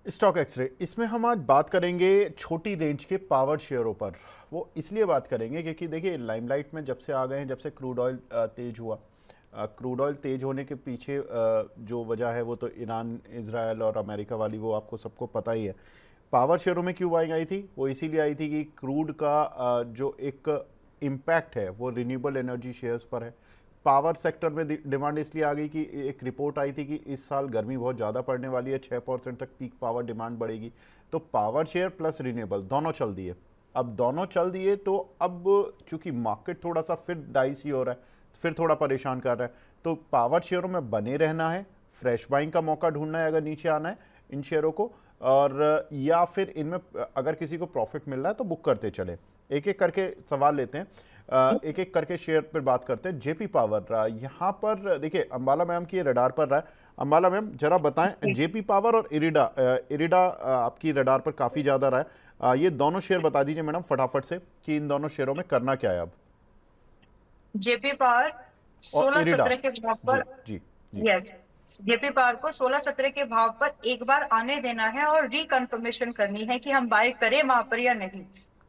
Stock x ray, इसमें हम आज बात करेंगे छोटी रेंज के पावर शेयरों पर। वो इसलिए बात करेंगे क्योंकि देखिए लाइमलाइट में जब से आ गए हैं, जब से क्रूड ऑयल तेज हुआ। क्रूड ऑयल तेज होने के पीछे जो वजह है वो तो ईरान, इजराइल और अमेरिका वाली, वो आपको सबको पता ही है। पावर शेयरों में क्यों बाइंग आई थी? वो इसीलिए आई थी कि क्रूड का जो एक इम्पैक्ट है वो रिन्यूएबल एनर्जी शेयर्स पर है। पावर सेक्टर में डिमांड इसलिए आ गई कि एक रिपोर्ट आई थी कि इस साल गर्मी बहुत ज़्यादा पड़ने वाली है, 6% तक पीक पावर डिमांड बढ़ेगी। तो पावर शेयर प्लस रिन्यूएबल दोनों चल दिए। अब दोनों चल दिए तो अब चूंकि मार्केट थोड़ा सा फिर डाइसी हो रहा है, फिर थोड़ा परेशान कर रहा है, तो पावर शेयरों में बने रहना है, फ्रेश बाइंग का मौका ढूंढना है अगर नीचे आना है इन शेयरों को, और या फिर इनमें अगर किसी को प्रॉफिट मिल रहा है तो बुक करते चले। एक एक करके सवाल लेते हैं, एक एक करके शेयर पर बात करते हैं। जेपी पावर, यहाँ पर देखिए अंबाला मैम की रडार पर रहा है। अंबाला मैम जरा बताएं, जेपी पावर और इरिडा, इरिडा आपकी रडार पर काफ़ी ज़्यादा रहा है। ये दोनों शेयर बता दीजिए मैडम फटाफट से कि इन दोनों शेयरों में करना क्या है अब। जेपी पावर और इरिडा, 16-17 के भाव जी पर। जी जी। यस, जेपी पावर को 16-17 के भाव पर एक बार आने देना है और रिकन्फर्मेशन करनी है कि हम बाय करें वहां पर या नहीं।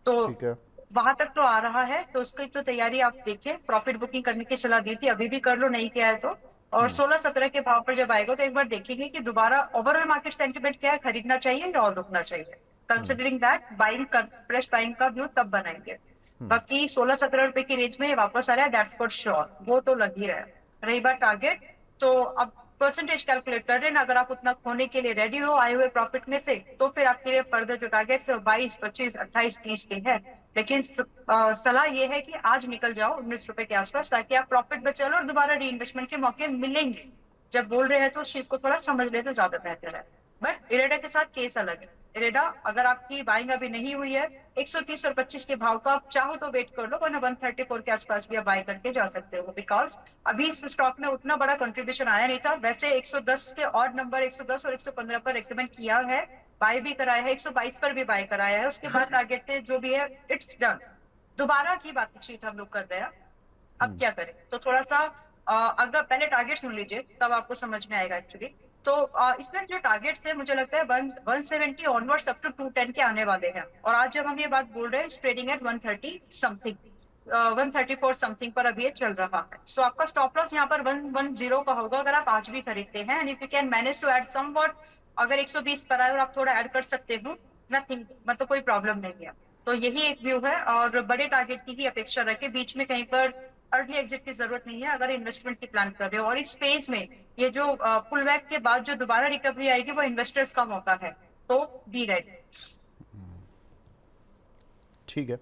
तो ठीक है। वहां तक तो आ रहा है, तो उसकी तो तैयारी आप देखें। प्रॉफिट बुकिंग करने की सलाह दी थी, अभी भी कर लो, नहीं किया है तो। और 16-17 के भाव पर जब आएगा तो एक बार देखेंगे कि दोबारा ओवरऑल मार्केट सेंटिमेंट क्या है, खरीदना चाहिए या और रुकना चाहिए। कंसिडरिंग दैट बाइंग का, फ्रेश बाइंग का व्यू तब बनाएंगे। बाकी 16-17 रुपए की रेंज में वापस आ रहा है, दैट्स फॉर श्योर, वो तो लग ही रहा है। रही बात टारगेट, तो अब परसेंटेज कैलकुलेट कर लेना। अगर आप उतना खोने के लिए रेडी हो आए हुए प्रॉफिट में से, तो फिर आपके लिए फर्दर जो टारगेट है 22, 25, 28, 30 के है। लेकिन सलाह ये है कि आज निकल जाओ 19 रुपए के आसपास, ताकि आप प्रॉफिट बचा लो और दोबारा री इन्वेस्टमेंट के मौके मिलेंगे। जब बोल रहे हैं तो उस चीज को थोड़ा समझ ले तो ज्यादा बेहतर है। बट इरेडा के साथ केस अलग है। इरेडा अगर आपकी बाइंग अभी नहीं हुई है, 130 और 25 के भाव का आप चाहो तो वेट कर लो, वरना 134 के आसपास भी आप बाय करके जा सकते हो। बिकॉज अभी इस स्टॉक में उतना बड़ा कंट्रीब्यूशन आया नहीं था। वैसे 110 के और नंबर 110 और 115 पर रिकमेंड किया है, बाय भी कराया है, 122 पर भी बाय कराया है। उसके बाद टारगेट जो भी है इट्स डन। दोबारा की बातचीत हम लोग कर रहे हैं, अब क्या करें। तो थोड़ा सा अगर पहले टारगेट सुन लीजिए तब आपको समझ में आएगा एक्चुअली। तो इसमें जो टारगेट्स है, मुझे लगता है 170 ऑनवर्ड्स अप टू 210 के आने वाले हैं। और आज जब हम ये बात बोल रहे हैं, ट्रेडिंग एट 130 समथिंग, 134 समथिंग पर अभी ये चल रहा है। सो आपका स्टॉप लॉस यहाँ पर 110 का होगा अगर आप आज भी खरीदते हैं। And if you can manage to add somewhat, अगर 120 पर आए और आप थोड़ा ऐड कर सकते हो, नथिंग, मतलब कोई प्रॉब्लम नहीं है। तो यही एक व्यू है, और बड़े टारगेट की ही अपेक्षा रखे। बीच में कहीं पर अर्ली एग्जिट की जरूरत नहीं है अगर इन्वेस्टमेंट की प्लान कर रहे हो। और इस फेज में ये जो पुल बैक के बाद जो दोबारा रिकवरी आएगी वो इन्वेस्टर्स का मौका है, तो बी रेडी। ठीक है।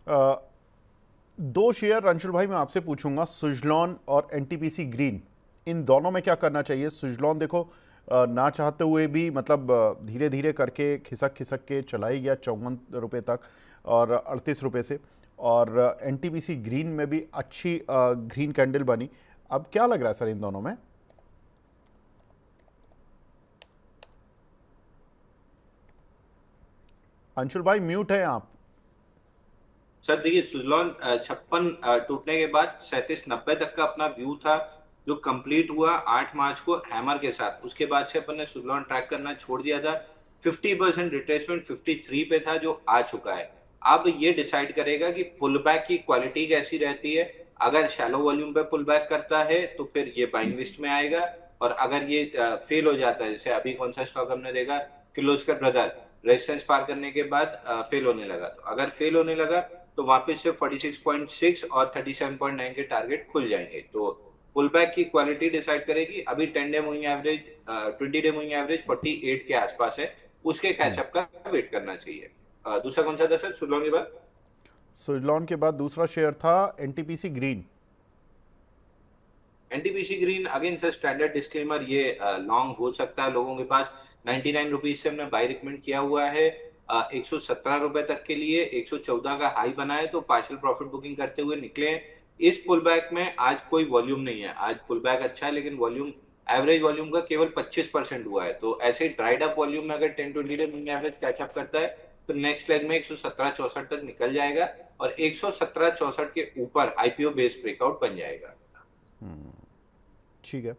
अ, दो शेयर अंशुल भाई मैं आपसे पूछूंगा, सुजलॉन और एनटीपीसी ग्रीन, इन दोनों में क्या करना चाहिए? सुजलॉन देखो ना चाहते हुए भी मतलब धीरे धीरे करके खिसक खिसक के चला ही गया 54 रुपये तक और 38 रुपये से। और एनटीपीसी ग्रीन में भी अच्छी ग्रीन कैंडल बनी। अब क्या लग रहा है सर इन दोनों में? अंशुल भाई म्यूट है आप। सर देखिए, सुजलॉन 56 टूटने के बाद 37-90 तक का अपना व्यू था, जो कंप्लीट हुआ 8 मार्च को हैमर के साथ। उसके बाद से अपन ने सुजलॉन ट्रैक करना छोड़ दिया था। 50% रिट्रेसमेंट 53 पे था, जो आ चुका है। अब ये डिसाइड करेगा कि पुल बैक की क्वालिटी कैसी रहती है। अगर शैलो वॉल्यूम पे पुल बैक करता है तो फिर ये बाइंग लिस्ट में आएगा। और अगर ये फेल हो जाता है, जैसे अभी कौन सा स्टॉक हमने देखा, किर्लोस्कर ब्रदर, रेजिस्टेंस पार करने के बाद फेल होने लगा, तो अगर फेल होने लगा तो वापस से 46.6 और 37.9 के टारगेट खुल जाएंगे। तो पुल बैक की क्वालिटी डिसाइड करेगी। अभी 10 day moving average, 20 day moving average 48 के आसपास है, उसके कैचअप का वेट करना चाहिए। दूसरा कौन सा था सर सुजलॉन के बाद? सुजलॉन के बाद दूसरा शेयर था NTPC green. NTPC green again sir, standard disclaimer, ये लॉन्ग हो सकता है लोगों के पास। 99 रुपीज से हमने बाय रिकमेंड किया हुआ है। 117 रुपए तक के लिए 114 का हाई बना है, तो पार्शियल प्रॉफिट बुकिंग करते हुए निकले हैं। इस पुल बैक में आज कोई वॉल्यूम नहीं है। आज पुल बैक अच्छा है, लेकिन वॉल्यूम, एवरेज वॉल्यूम का केवल 25% हुआ है। तो ऐसे ड्राइड अप वॉल्यूम में अगर 10-20 डे मूविंग एवरेज कैचअप करता है तो नेक्स्ट लेग में 117-64 तक निकल जाएगा, और 117-64 के ऊपर आईपीओ बेस्ड ब्रेकआउट बन जाएगा। ठीक है।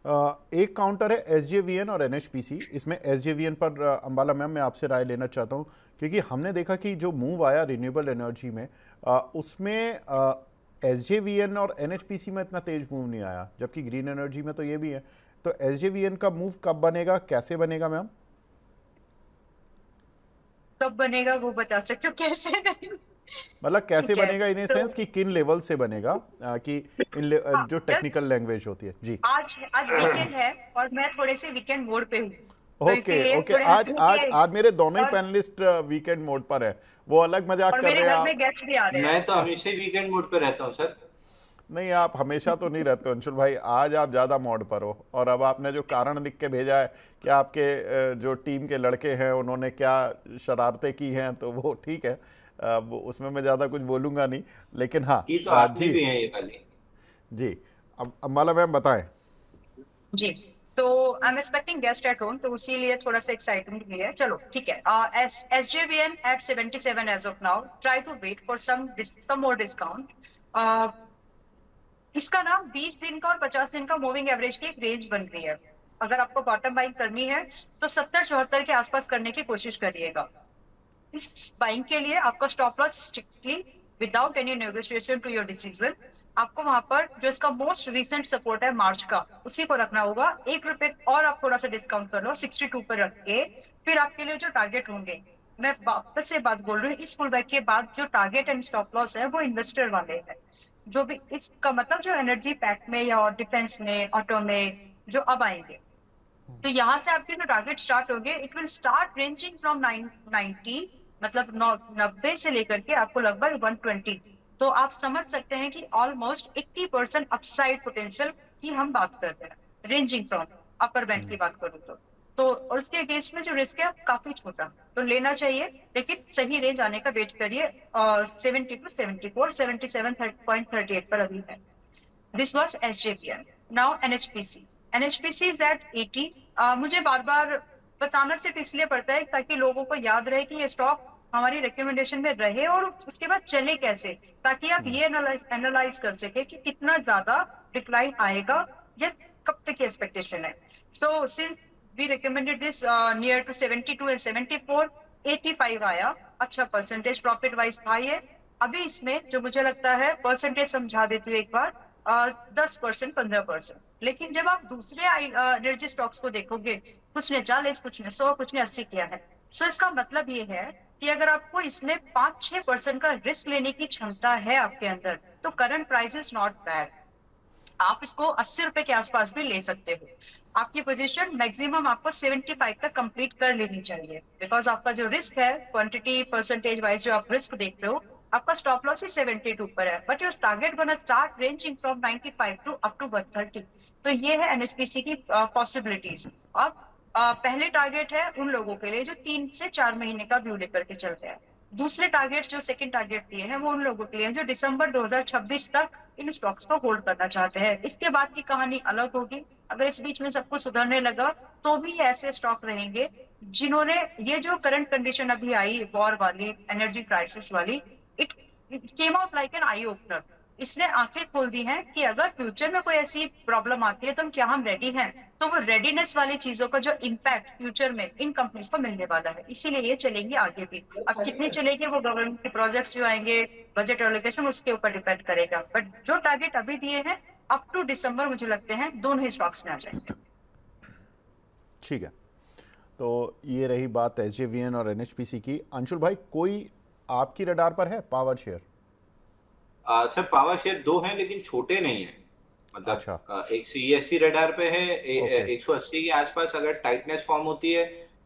एक काउंटर है एसजेवीएन और एनएचपीसी। इसमें एसजेवीएन पर अंबाला मैम मैं आपसे राय लेना चाहता हूँ, क्योंकि हमने देखा कि जो मूव आया रिन्यूएबल एनर्जी में, उसमें एसजेवीएन और एनएचपीसी में इतना तेज मूव नहीं आया, जबकि ग्रीन एनर्जी में तो ये भी है। तो एसजेवीएन का मूव कब बनेगा, कैसे बनेगा मैम? कब बनेगा वो बता सकते हो, कैसे नहीं? मतलब कैसे ठीक है, बनेगा इन तो सेंस कि किन लेवल से बनेगा, कि हाँ, जो जस्ट टेक्निकल लैंग्वेज होती है जी। आज आज वीकेंड है और मैं थोड़े से वीकेंड मोड पे हूँ, तो ओके इसीलिए ओके, थोड़े आज हंसने आज के। आज मेरे दोनों ही और पैनलिस्ट वीकेंड मोड पर है, वो अलग मजाक और कर मेरे रहे हैं घर में आप। गेस्ट भी आ रहे हैं। मैं तो हमेशा ही वीकेंड मोड पे रहता हूँ सर। नहीं, आप हमेशा तो नहीं रहते हो अंशुल भाई, आज आप ज़्यादा मोड पर हो। और अब आपने जो कारण लिख के भेजा है कि आपके जो टीम के लड़के हैं उन्होंने क्या शरारतें की हैं, तो वो ठीक है, उसमें मैं ज़्यादा कुछ बोलूँगा नहीं। लेकिन हाँ, की तो आपने जी भी है ये वाली। जी, अब अम्बाला मैम बताएं। जी, तो I am expecting guest at home, तो इसीलिए थोड़ा सा एक्साइटमेंट भी है। चलो ठीक है, SJVN at 77 as of now, try to wait for some more discount. इसका ना 20 दिन का और 50 दिन का मूविंग एवरेज की एक रेंज बन रही है। अगर आपको बॉटम बाइंग करनी है तो 70-74 के आसपास करने की कोशिश करिएगा। इस बाइंग के लिए आपका stop loss strictly without any negotiation to your decision, आपको वहां पर जो इसका मोस्ट रिसेंट सपोर्ट है मार्च का, उसी को रखना होगा। 1 रुपए और आप थोड़ा सा डिस्काउंट कर लो, 62 पर रख के। फिर आपके लिए जो टारगेट होंगे, मैं वापस से बात बोल रही हूँ, इस पुल बैक के बाद जो टारगेट एंड स्टॉप लॉस है वो इन्वेस्टर वाले हैं। जो भी इसका मतलब जो एनर्जी पैक में या डिफेंस में, ऑटो में जो अब आएंगे, तो यहाँ से आपके जो टारगेट स्टार्ट होंगे, it will start ranging from 90, मतलब 90 से लेकर के आपको लगभग 120। तो आप समझ सकते हैं कि ऑलमोस्ट 80% अपसाइड पोटेंशियल की हम बात कर रहे हैं, रेंजिंग फ्रॉम अपर बैंड की बात करूँ तो और उसके अगेंस्ट में जो रिस्क है काफी छोटा, तो लेना चाहिए, लेकिन सही रेंज आने का वेट करिए। 70 to 74, 77.38 पर अभी है। This was SJVN. Now NHPC. NHPC is at 80. मुझे बार बार बताना सिर्फ इसलिए पड़ता है ताकि लोगों को याद रहे कि ये स्टॉक हमारी रिकमेंडेशन में रहे और उसके बाद चले कैसे, ताकि आप ये एनालाइज कर सके कि कितना ज्यादा डिक्लाइन आएगा या कब तक की एक्सपेक्टेशन है। So since we recommended this near to 72 and 74, 85 आया, अच्छा परसेंटेज प्रॉफिट वाइज था ये। अभी इसमें जो मुझे लगता है, परसेंटेज समझा देती हूँ एक बार, 10%, 15%। लेकिन जब आप दूसरे एनर्जी स्टॉक्स को देखोगे, कुछ ने 40, कुछ ने 100, कुछ ने 80 किया है। सो इसका मतलब ये है कि अगर आपको इसमें 5-6% का रिस्क लेने की क्षमता है आपके अंदर, तो current price is not bad. आप इसको 80 रुपए के आसपास भी ले सकते हो। आपकी पोजीशन मैक्सिमम आपको 75 तक कंप्लीट कर लेनी चाहिए, बिकॉज आपका जो रिस्क है, क्वांटिटी परसेंटेज वाइज जो आप रिस्क देख रहे हो, आपका स्टॉप लॉस ही 72 पर है, but your target gonna start ranging from 95 to up to 130। तो ये है एनएचपीसी की पॉसिबिलिटीज। अब पहले टारगेट है उन लोगों के लिए जो 3 से 4 महीने का व्यू लेकर के चल रहे हैं। दूसरे टारगेट जो सेकंड टारगेट दिए हैं वो उन लोगों के लिए जो दिसंबर 2026 तक इन स्टॉक्स को होल्ड करना चाहते हैं। इसके बाद की कहानी अलग होगी। अगर इस बीच में सब कुछ सुधरने लगा तो भी ऐसे स्टॉक रहेंगे जिन्होंने ये जो करंट कंडीशन अभी आई, वॉर वाली, एनर्जी क्राइसिस वाली, it came out like an eye opener. इसने आंखें खोल दी हैं कि अगर फ्यूचर में कोई ऐसी प्रॉब्लम आती है तो क्या हम रेडी हैं। तो वो रेडीनेस वाली चीजों का जो इम्पैक्ट फ्यूचर में इन कंपनीज को मिलने वाला है, इसीलिए ये चलेंगे आगे भी। अब कितनी चलेगी वो गवर्नमेंट के प्रोजेक्ट्स जो आएंगे, बजट एलोकेशन, उसके ऊपर डिपेंड करेगा। बट जो टारगेट अभी दिए हैं अप टू दिसंबर, मुझे लगते हैं दोनों ही स्टॉक्स में आ जाएंगे। ठीक है, तो ये रही बात एसजेवीएन और एनएचपीसी की। अंशुल भाई, कोई आपकी रडार पर है power share? Sir power share 2 हैं लेकिन छोटे नहीं है। मतलब अच्छा, एक सीएससी रडार पे है, ओके 180 के आसपास अगर टाइटनेस फॉर्म होती है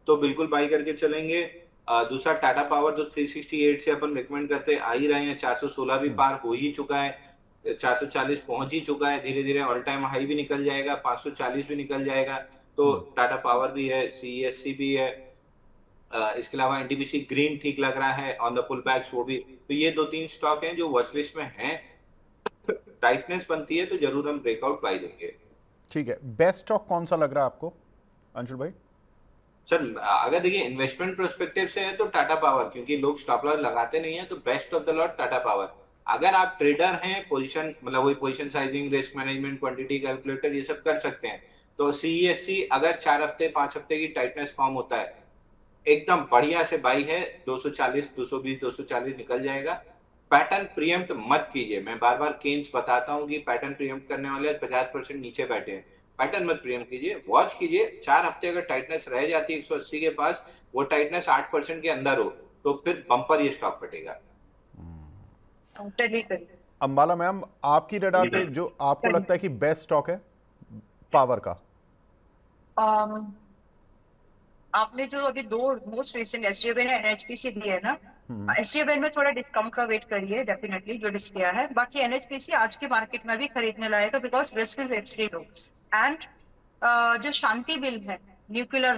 तो बिल्कुल बाई करके चलेंगे। दूसरा टाटा पावर जो 368 से अपन रिकमेंड करते आ ही रहे हैं, 416 भी पार हो ही चुका है, 440 पहुंच ही चुका है, धीरे धीरे ऑल टाइम हाई भी निकल जाएगा, 540 भी निकल जाएगा। तो टाटा पावर भी है, सीएससी भी है, इसके अलावा एनटीपीसी ग्रीन ठीक लग रहा है ऑन द पुल बैक्स वो भी। तो ये 2-3 स्टॉक हैं जो वॉच लिस्ट में हैं। टाइटनेस बनती है तो जरूर हम ब्रेकआउट बाय देंगे। ठीक है, बेस्ट स्टॉक कौन सा लग रहा है आपको अंशुल भाई? सर अगर देखिए इन्वेस्टमेंट प्रोस्पेक्टिव से है तो टाटा पावर, क्योंकि लोग स्टॉप लॉस लगाते नहीं है, तो best of the lot Tata power. अगर आप ट्रेडर हैं, पोजीशन मतलब वही position sizing, risk management, quantity calculator ये सब कर सकते हैं, तो सीईएससी अगर 4 हफ्ते 5 हफ्ते की टाइटनेस फॉर्म होता है, एकदम बढ़िया से बाई है, 240 220 240 निकल जाएगा। पैटर्न प्रीएम्प्ट मत कीजिए, मैं बार बार केन्स बताता हूं कि पैटर्न प्रीएम्प्ट करने वाले 50% नीचे बैठे हैं। पैटर्न मत प्रीएम्प्ट कीजिए, वॉच कीजिए। 4 हफ्ते अगर टाइटनेस रह जाती है 180 के पास, वो टाइटनेस 8% के अंदर हो, तो फिर बम्पर ये स्टॉक फटेगा। टोटली करिए। अंबाला मैम, आपकी रडार पे जो आपको लगता है कि बेस्ट स्टॉक है पावर का? आपने जो अभी दो most recent SJVN and NHPC दिए है ना, एसजेवीएन में थोड़ा डिस्काउंट का वेट करिए, डेफिनेटली जो डिस्क किया है। बाकी एनएचपीसी आज की मार्केट में भी खरीदने लायक है, because risk is extreme low. And जो शांति बिल है, न्यूक्लियर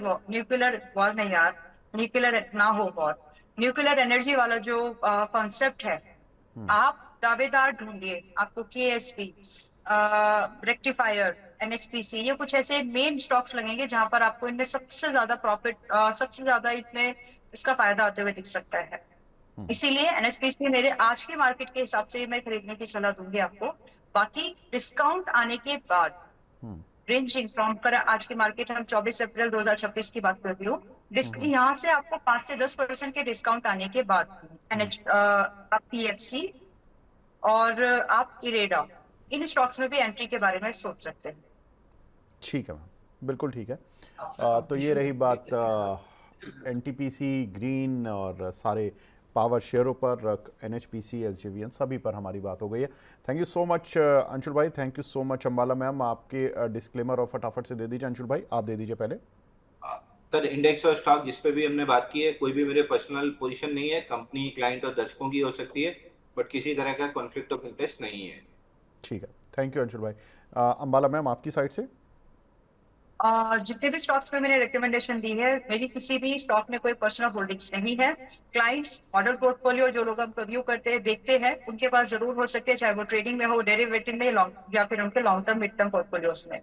वॉर नहीं यार, न्यूक्लियर ना हो वॉर, न्यूक्लियर एनर्जी वाला जो कॉन्सेप्ट है, आप दावेदार ढूंढिए। आपको केएसपी, रेक्टिफायर, एनएचपीसी, ये कुछ ऐसे मेन स्टॉक्स लगेंगे जहां पर आपको इनमें सबसे ज्यादा प्रॉफिट, सबसे ज्यादा इसमें इसका फायदा होते हुए दिख सकता है। इसीलिए एनएचपीसी मेरे आज के मार्केट के हिसाब से मैं खरीदने की सलाह दूंगी आपको। बाकी डिस्काउंट आने के बाद, रेंजिंग फ्रॉम कर आज की मार्केट हम 24 अप्रैल 2026 की बात कर रही हूँ, यहाँ से आपको 5 से 10% के डिस्काउंट आने के बाद आप पीएफसी और आप इरेडा, इन स्टॉक्स में भी एंट्री के बारे में सोच सकते हैं। ठीक है मैम, बिल्कुल ठीक है। तो ये रही बात एनटीपीसी, ग्रीन और सारे पावर शेयरों पर, एनएचपीसी, एसजेवीएन सभी पर हमारी बात हो गई है। Thank you so much Anshul भाई, thank you so much Ambala ma'am. आपके डिस्क्लेमर और फटाफट से दे दीजिए अंशुल भाई, आप दे दीजिए पहले। सर, इंडेक्स और स्टॉक जिस पे भी हमने बात की है, कोई भी मेरे पर्सनल पोजीशन नहीं है, कंपनी, क्लाइंट और दर्शकों की हो सकती है, बट किसी तरह का कॉन्फ्लिक्ट ऑफ इंटरेस्ट नहीं है। ठीक है, थैंक यू अंशुल भाई। अंबाला मैम, आपकी साइड से? जितने भी स्टॉक्स में मैंने रिकमेंडेशन दी है, मेरी किसी भी स्टॉक में कोई पर्सनल होल्डिंग्स नहीं है। क्लाइंट्स मॉडल पोर्टफोलियो जो लोग हमको व्यू करते हैं, देखते हैं, उनके पास जरूर हो सकते हैं, चाहे वो ट्रेडिंग में हो, डेरिवेटिव में, या फिर उनके long term, mid term portfolios में।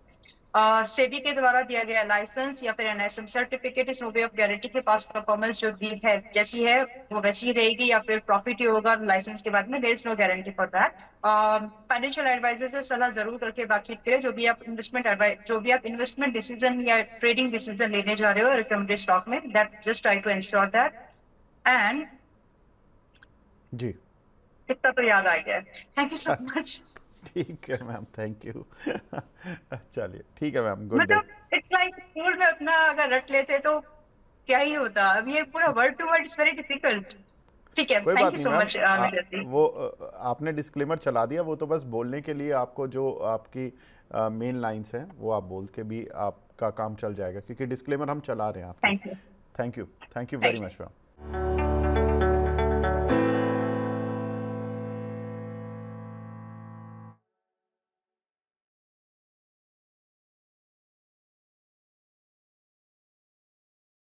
सेबी के द्वारा दिया गया लाइसेंस या फिर एनएसएम सर्टिफिकेट, इस वे ऑफ गारंटी के पास परफॉर्मेंस जो दी है जैसी है वो वैसी रहेगी, या फिर प्रॉफिट ही होगा लाइसेंस के बाद में, there is no guarantee for that. Financial adviser से सलाह जरूर करके बातचीत करें, जो भी आप इन्वेस्टमेंट डिसीजन या ट्रेडिंग डिसीजन लेने जा रहे हो रिकमेंडेड स्टॉक में, that just try to ensure that. And जी, इतना तो याद आ गया। Thank you so much. ठीक है मैम, थैंक यू। चलिए ठीक है मैम, गुड डे। मतलब इट्स लाइक स्कूल में अपना अगर रट लेते तो क्या ही होता, अब ये पूरा word to word is very difficult. ठीक है, कोई थैंक बात यू नहीं so ma'am, much Neeraj ji. वो आपने डिस्क्लेमर चला दिया, वो तो बस बोलने के लिए आपको जो आपकी मेन लाइंस हैं वो आप बोल के भी आपका काम चल जाएगा, क्योंकि डिस्क्लेमर हम चला रहे हैं आपके। Thank you. Thank you, thank you thank very you. Much ma'am.